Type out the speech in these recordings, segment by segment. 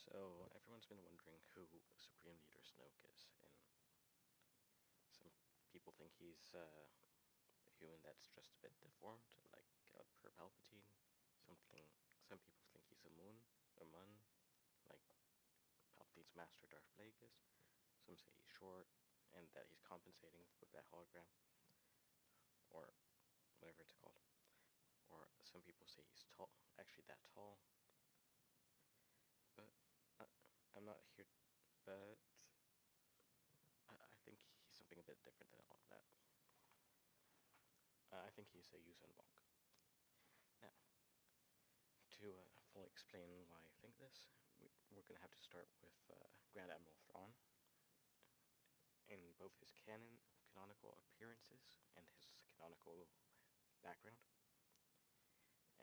So, everyone's been wondering who Supreme Leader Snoke is, and some people think he's a human that's just a bit deformed, like Per Palpatine. Some people think he's a Mun, like Palpatine's master Darth Plagueis. Some say he's short, and that he's compensating with that hologram, or whatever it's called. Or some people say he's tall, actually that tall. But I'm not here, but I think he's something a bit different than all of that. I think he's a Yuuzhan Vong. Now, to fully explain why I think this, we're going to have to start with Grand Admiral Thrawn, in both his canonical appearances and his canonical background,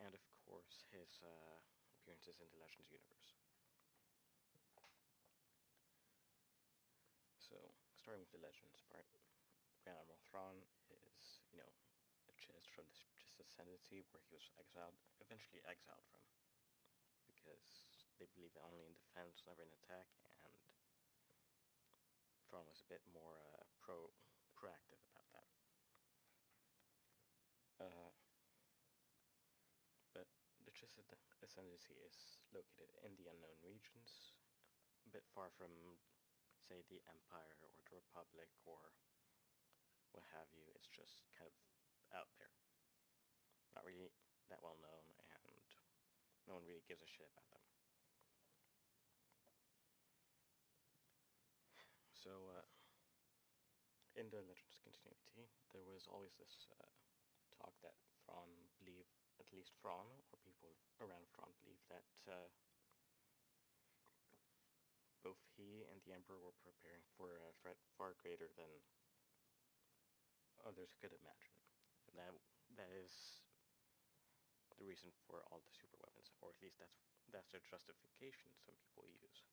and of course his appearances in the Legends universe. So, starting with the Legends part, Grand Admiral Thrawn is, a Chiss from the Chiss Ascendancy, where he was eventually exiled from, because they believe only in defense, never in attack, and Thrawn was a bit more proactive about that. But the Chiss Ascendancy is located in the unknown regions, a bit far from, say, the Empire or the Republic or what have you. It's just kind of out there. Not really that well known, and no one really gives a shit about them. So, in the Legends continuity, there was always this talk that Thrawn believed, at least Thrawn, or people around Thrawn believed that both he and the Emperor were preparing for a threat far greater than others could imagine. And that is the reason for all the super weapons, or at least that's the justification some people use.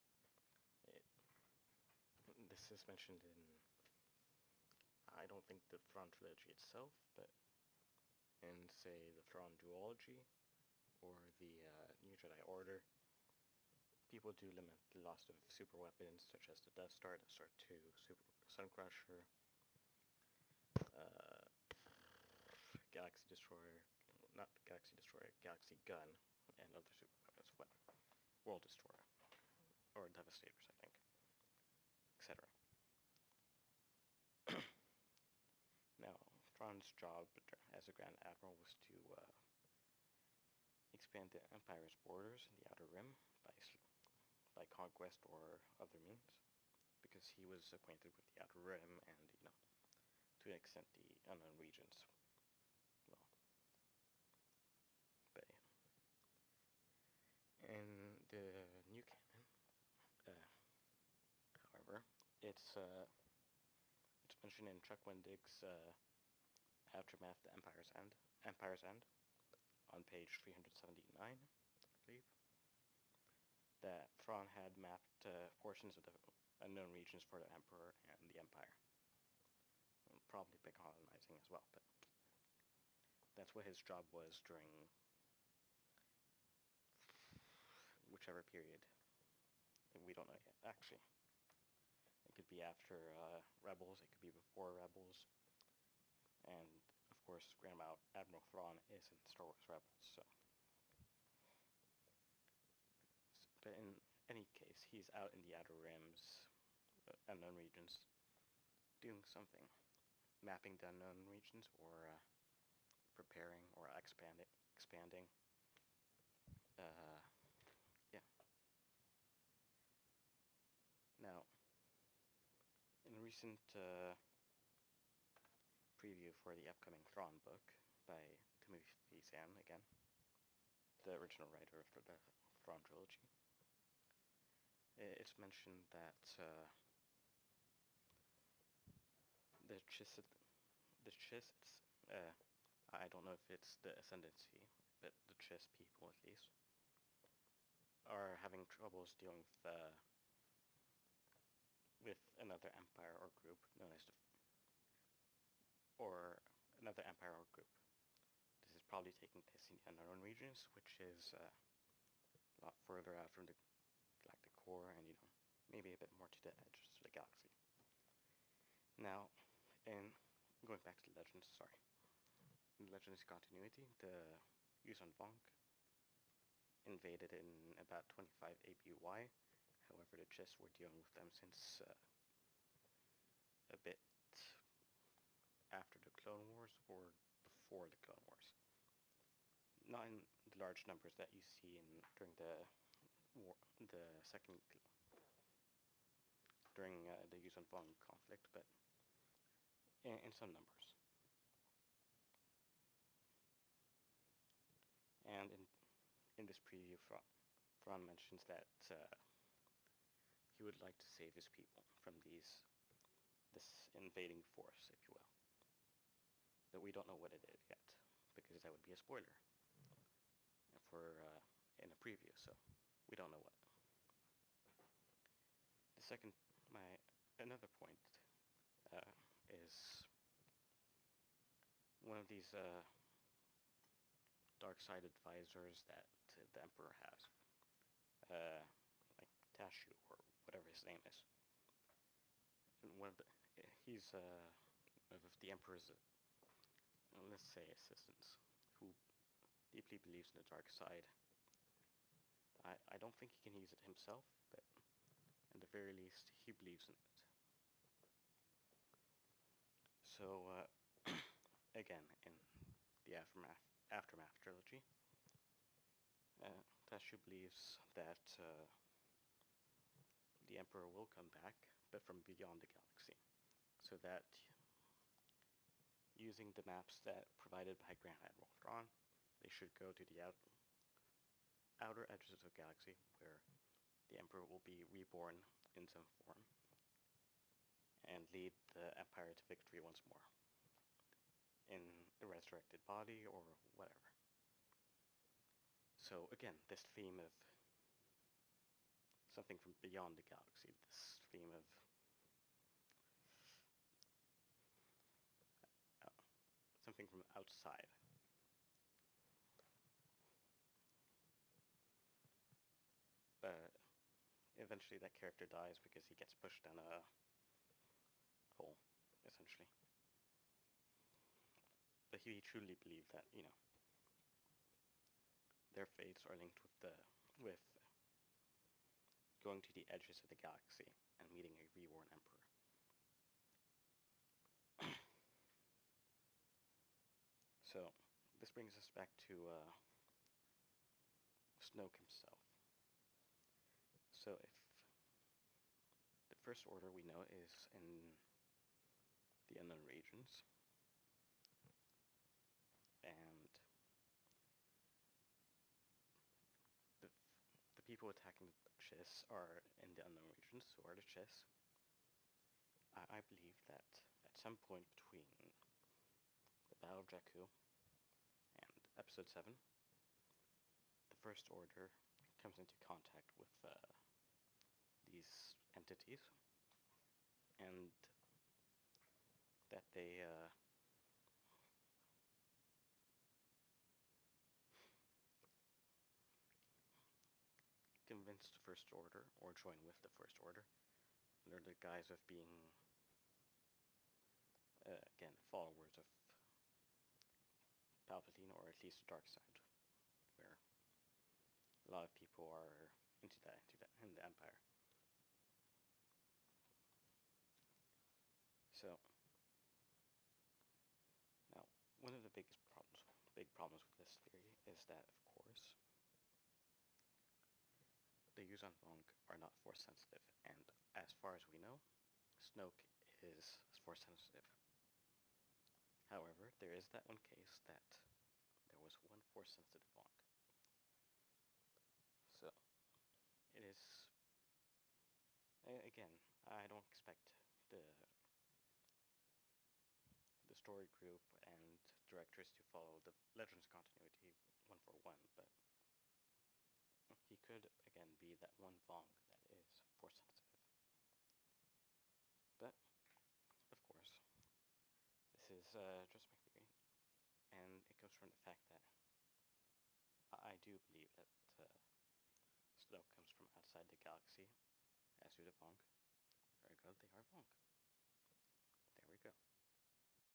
This is mentioned in, I don't think the Thrawn trilogy itself, but in, say, the Thrawn duology, or the New Jedi Order, people do lament the loss of super weapons, such as the Death Star 2, Super Sun Crusher, Galaxy Destroyer, not Galaxy Destroyer, Galaxy Gun, and other super weapons, World Destroyer, or Devastators, I think, etc. Now, Thrawn's job as a Grand Admiral was to expand the Empire's borders in the Outer Rim by conquest or other means, because he was acquainted with the Outer Rim and, to an extent, the unknown regions. Well, but in the new canon, however, it's mentioned in Chuck Wendig's Aftermath: The Empire's End, on page 379, I believe, that Thrawn had mapped portions of the unknown regions for the Emperor and the Empire. Probably by colonizing as well, but that's what his job was during whichever period. We don't know yet, actually. It could be after Rebels, it could be before Rebels, and of course Grand Admiral Thrawn is in Star Wars Rebels, so. But in any case, he's out in the Outer Rims, unknown regions, doing something. Mapping the unknown regions, or preparing, or expanding. Yeah. Now, in a recent preview for the upcoming Thrawn book by Timothy Zahn, again, the original writer of the Thrawn trilogy, it's mentioned that the Chiss, I don't know if it's the Ascendancy, but the Chiss people at least, are having troubles dealing with another empire or group known as another empire or group. This is probably taking place in the unknown regions, which is a lot further out from the galactic core and, maybe a bit more to the edges of the galaxy. Now, in going back to Legends, in Legends continuity, the Yuuzhan Vong invaded in about 25 ABY. However, the Chiss were dealing with them since a bit after the Clone Wars or before the Clone Wars. Not in the large numbers that you see during the Yuuzhan Vong conflict, but in some numbers. And in this preview, Thrawn mentions that he would like to save his people from this invading force, if you will. But we don't know what it is yet, because that would be a spoiler for in a preview, so we don't know what. Another point is one of these dark side advisors that the Emperor has, like Tashu or whatever his name is. And he's one of the Emperor's, let's say, assistants, who deeply believes in the dark side. I don't think he can use it himself, but at the very least, he believes in it. So, again, in the Aftermath trilogy, Tashu believes that the Emperor will come back, but from beyond the galaxy, so that using the maps that provided by Grand Admiral Thrawn, they should go to the outer edges of the galaxy, where the Emperor will be reborn in some form, and lead the Empire to victory once more, in a resurrected body or whatever. So again, this theme of something from beyond the galaxy, this theme of something from outside. But eventually that character dies because he gets pushed down a hole, essentially. But he truly believed that, their fates are linked with going to the edges of the galaxy and meeting a reborn Emperor. So, this brings us back to Snoke himself. So if the First Order we know is in the unknown regions, and the people attacking the Chiss are in the unknown regions, so are the Chiss. I believe that at some point between the Battle of Jakku and Episode 7, the First Order comes into contact with these entities, and that they convince the First Order, or join with the First Order, under the guise of being, again, followers of Palpatine, or at least the dark side, where a lot of people are into that in the Empire. So, now, one of the big problems with this theory is that, of course, the Yuuzhan Vong are not force sensitive, and as far as we know, Snoke is force sensitive. However, there is that one case that there was one force sensitive Vong. So, it is, again, I don't expect the story group and directors to follow the Legends continuity one for one, but he could, again, be that one Vong that is force sensitive. But, of course, this is just my theory, and it comes from the fact that I do believe that Snoke comes from outside the galaxy, as do the Vong. Very good, they are Vong.